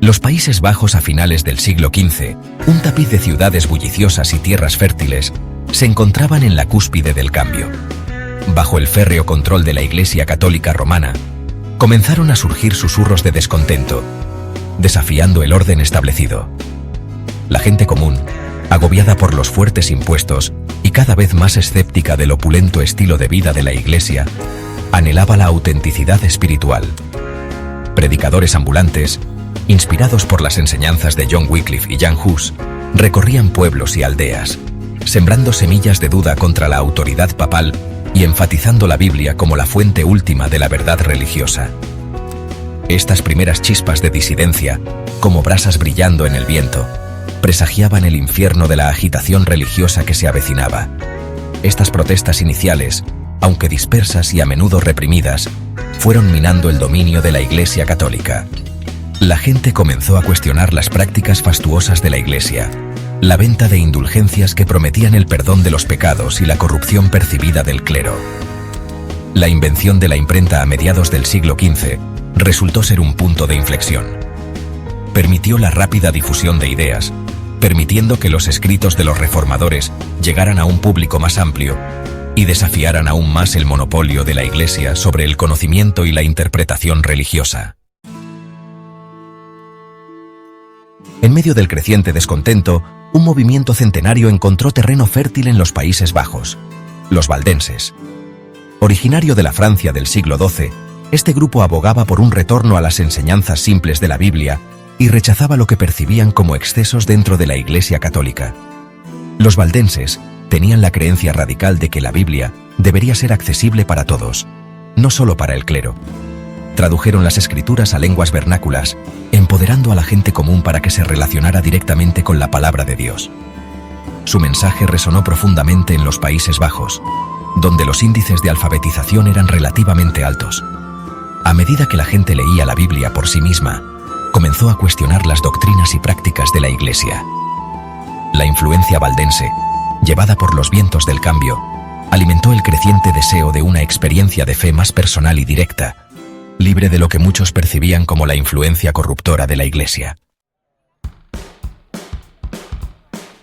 Los Países Bajos a finales del siglo XV, un tapiz de ciudades bulliciosas y tierras fértiles, se encontraban en la cúspide del cambio. Bajo el férreo control de la Iglesia Católica Romana, comenzaron a surgir susurros de descontento, desafiando el orden establecido. La gente común, agobiada por los fuertes impuestos y cada vez más escéptica del opulento estilo de vida de la Iglesia, anhelaba la autenticidad espiritual. Predicadores ambulantes, inspirados por las enseñanzas de John Wycliffe y Jan Hus, recorrían pueblos y aldeas, sembrando semillas de duda contra la autoridad papal y enfatizando la Biblia como la fuente última de la verdad religiosa. Estas primeras chispas de disidencia, como brasas brillando en el viento, presagiaban el infierno de la agitación religiosa que se avecinaba. Estas protestas iniciales, aunque dispersas y a menudo reprimidas, fueron minando el dominio de la Iglesia Católica. La gente comenzó a cuestionar las prácticas fastuosas de la Iglesia, la venta de indulgencias que prometían el perdón de los pecados y la corrupción percibida del clero. La invención de la imprenta a mediados del siglo XV resultó ser un punto de inflexión. Permitió la rápida difusión de ideas, permitiendo que los escritos de los reformadores llegaran a un público más amplio y desafiaran aún más el monopolio de la Iglesia sobre el conocimiento y la interpretación religiosa. En medio del creciente descontento, un movimiento centenario encontró terreno fértil en los Países Bajos, los valdenses. Originario de la Francia del siglo XII, este grupo abogaba por un retorno a las enseñanzas simples de la Biblia y rechazaba lo que percibían como excesos dentro de la Iglesia Católica. Los valdenses tenían la creencia radical de que la Biblia debería ser accesible para todos, no solo para el clero. Tradujeron las escrituras a lenguas vernáculas, empoderando a la gente común para que se relacionara directamente con la palabra de Dios. Su mensaje resonó profundamente en los Países Bajos, donde los índices de alfabetización eran relativamente altos. A medida que la gente leía la Biblia por sí misma, comenzó a cuestionar las doctrinas y prácticas de la Iglesia. La influencia valdense, llevada por los vientos del cambio, alimentó el creciente deseo de una experiencia de fe más personal y directa, libre de lo que muchos percibían como la influencia corruptora de la Iglesia.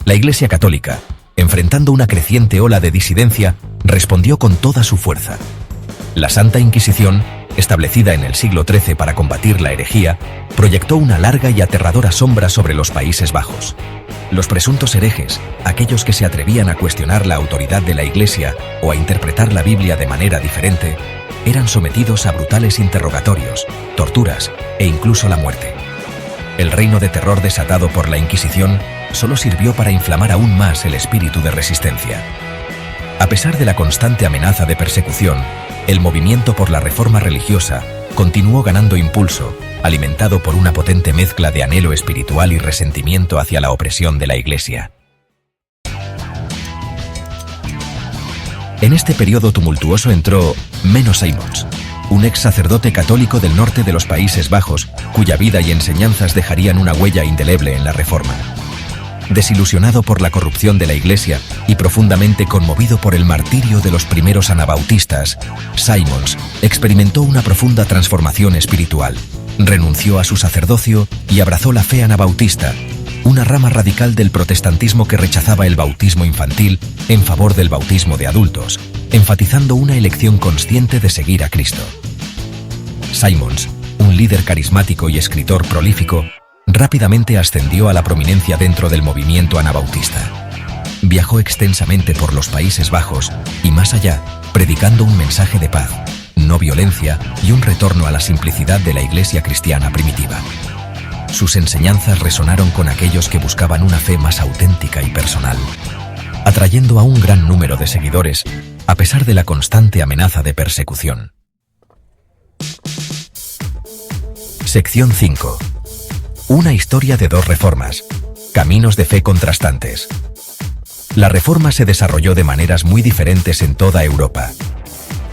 La Iglesia Católica, enfrentando una creciente ola de disidencia, respondió con toda su fuerza. La Santa Inquisición, establecida en el siglo XIII para combatir la herejía, proyectó una larga y aterradora sombra sobre los Países Bajos. Los presuntos herejes, aquellos que se atrevían a cuestionar la autoridad de la Iglesia o a interpretar la Biblia de manera diferente, eran sometidos a brutales interrogatorios, torturas e incluso la muerte. El reino de terror desatado por la Inquisición solo sirvió para inflamar aún más el espíritu de resistencia. A pesar de la constante amenaza de persecución, el movimiento por la reforma religiosa continuó ganando impulso, alimentado por una potente mezcla de anhelo espiritual y resentimiento hacia la opresión de la Iglesia. En este periodo tumultuoso entró Menno Simons, un ex sacerdote católico del norte de los Países Bajos, cuya vida y enseñanzas dejarían una huella indeleble en la Reforma. Desilusionado por la corrupción de la Iglesia y profundamente conmovido por el martirio de los primeros anabautistas, Simons experimentó una profunda transformación espiritual. Renunció a su sacerdocio y abrazó la fe anabautista, una rama radical del protestantismo que rechazaba el bautismo infantil en favor del bautismo de adultos, enfatizando una elección consciente de seguir a Cristo. Simons, un líder carismático y escritor prolífico, rápidamente ascendió a la prominencia dentro del movimiento anabautista. Viajó extensamente por los Países Bajos y más allá, predicando un mensaje de paz, no violencia y un retorno a la simplicidad de la Iglesia cristiana primitiva. Sus enseñanzas resonaron con aquellos que buscaban una fe más auténtica y personal, atrayendo a un gran número de seguidores, a pesar de la constante amenaza de persecución. Sección 5. Una historia de dos reformas. Caminos de fe contrastantes. La Reforma se desarrolló de maneras muy diferentes en toda Europa.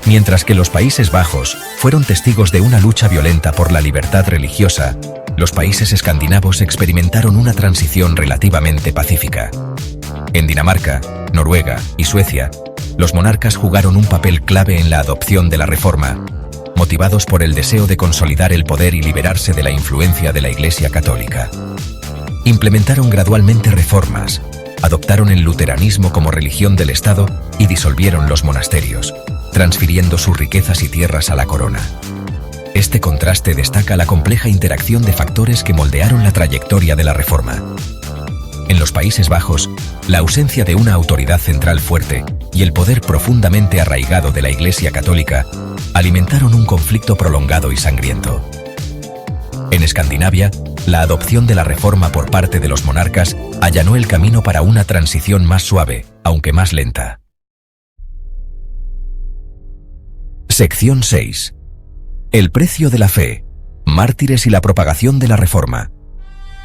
Mientras que los Países Bajos fueron testigos de una lucha violenta por la libertad religiosa, los países escandinavos experimentaron una transición relativamente pacífica. En Dinamarca, Noruega y Suecia, los monarcas jugaron un papel clave en la adopción de la Reforma, motivados por el deseo de consolidar el poder y liberarse de la influencia de la Iglesia Católica. Implementaron gradualmente reformas, adoptaron el luteranismo como religión del Estado y disolvieron los monasterios, transfiriendo sus riquezas y tierras a la corona. Este contraste destaca la compleja interacción de factores que moldearon la trayectoria de la Reforma. En los Países Bajos, la ausencia de una autoridad central fuerte y el poder profundamente arraigado de la Iglesia Católica alimentaron un conflicto prolongado y sangriento. En Escandinavia, la adopción de la Reforma por parte de los monarcas allanó el camino para una transición más suave, aunque más lenta. Sección 6. El precio de la fe, mártires y la propagación de la Reforma.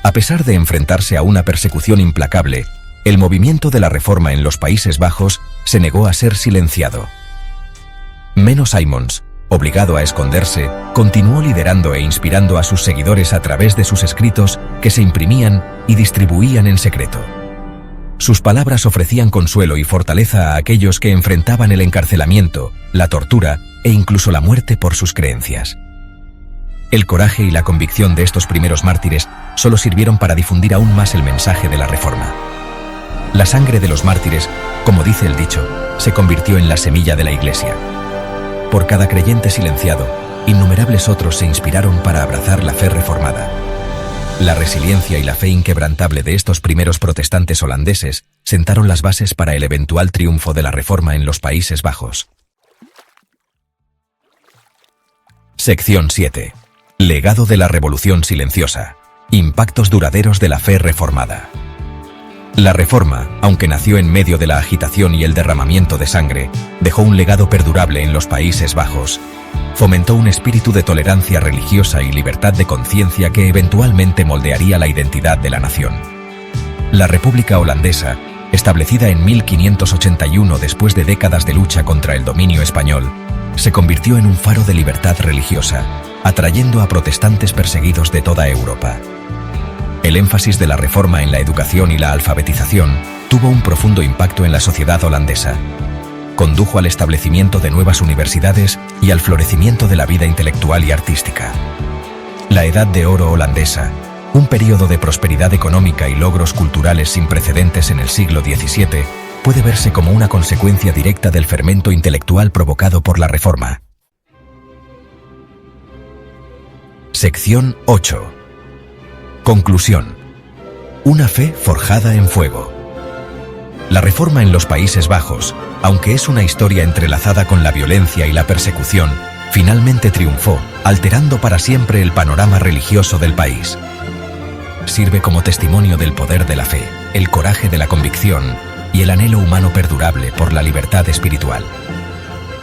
A pesar de enfrentarse a una persecución implacable, el movimiento de la Reforma en los Países Bajos se negó a ser silenciado. Menno Simons, obligado a esconderse, continuó liderando e inspirando a sus seguidores a través de sus escritos que se imprimían y distribuían en secreto. Sus palabras ofrecían consuelo y fortaleza a aquellos que enfrentaban el encarcelamiento, la tortura e incluso la muerte por sus creencias. El coraje y la convicción de estos primeros mártires solo sirvieron para difundir aún más el mensaje de la Reforma. La sangre de los mártires, como dice el dicho, se convirtió en la semilla de la Iglesia. Por cada creyente silenciado, innumerables otros se inspiraron para abrazar la fe reformada. La resiliencia y la fe inquebrantable de estos primeros protestantes holandeses sentaron las bases para el eventual triunfo de la Reforma en los Países Bajos. Sección 7. Legado de la Revolución Silenciosa. Impactos duraderos de la fe reformada. La Reforma, aunque nació en medio de la agitación y el derramamiento de sangre, dejó un legado perdurable en los Países Bajos. Fomentó un espíritu de tolerancia religiosa y libertad de conciencia que eventualmente moldearía la identidad de la nación. La República Holandesa, establecida en 1581 después de décadas de lucha contra el dominio español, se convirtió en un faro de libertad religiosa, atrayendo a protestantes perseguidos de toda Europa. El énfasis de la Reforma en la educación y la alfabetización tuvo un profundo impacto en la sociedad holandesa. Condujo al establecimiento de nuevas universidades y al florecimiento de la vida intelectual y artística. La Edad de Oro holandesa, un período de prosperidad económica y logros culturales sin precedentes en el siglo XVII, puede verse como una consecuencia directa del fermento intelectual provocado por la Reforma. Sección 8. Conclusión. Una fe forjada en fuego. La Reforma en los Países Bajos, aunque es una historia entrelazada con la violencia y la persecución, finalmente triunfó, alterando para siempre el panorama religioso del país. Sirve como testimonio del poder de la fe, el coraje de la convicción y el anhelo humano perdurable por la libertad espiritual.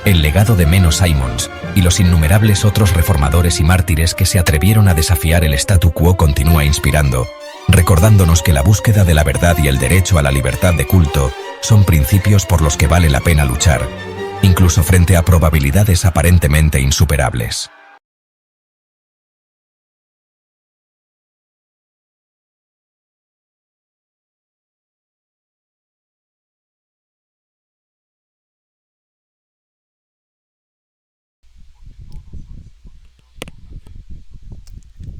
El legado de Menno Simons y los innumerables otros reformadores y mártires que se atrevieron a desafiar el statu quo continúa inspirando, recordándonos que la búsqueda de la verdad y el derecho a la libertad de culto son principios por los que vale la pena luchar, incluso frente a probabilidades aparentemente insuperables.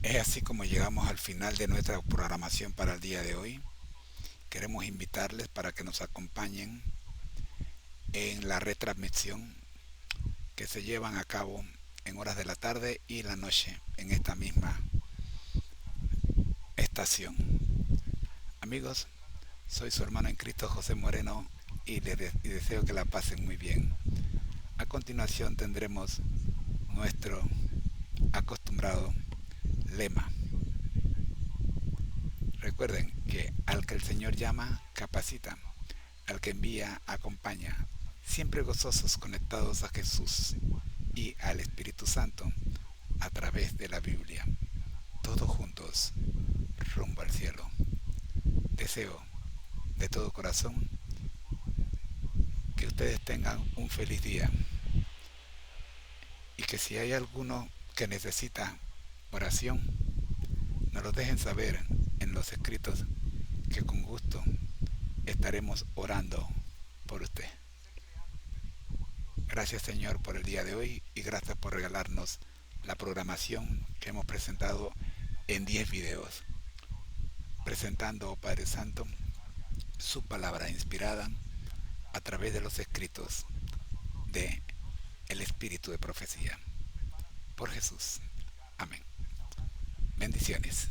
Es así como llegamos al final de nuestra programación para el día de hoy. Queremos invitarles para que nos acompañen en la retransmisión que se llevan a cabo en horas de la tarde y la noche en esta misma estación. Amigos, soy su hermano en Cristo José Moreno y deseo que la pasen muy bien. A continuación tendremos nuestro acostumbrado lema. Recuerden que al que el Señor llama, capacita, al que envía, acompaña, siempre gozosos conectados a Jesús y al Espíritu Santo a través de la Biblia, todos juntos, rumbo al cielo. Deseo de todo corazón que ustedes tengan un feliz día y que si hay alguno que necesita oración, nos lo dejen saber en los escritos, que con gusto estaremos orando por usted. Gracias, Señor, por el día de hoy y gracias por regalarnos la programación que hemos presentado en 10 videos, presentando, oh Padre Santo, su palabra inspirada a través de los escritos de el Espíritu de Profecía. Por Jesús. Amén. Bendiciones.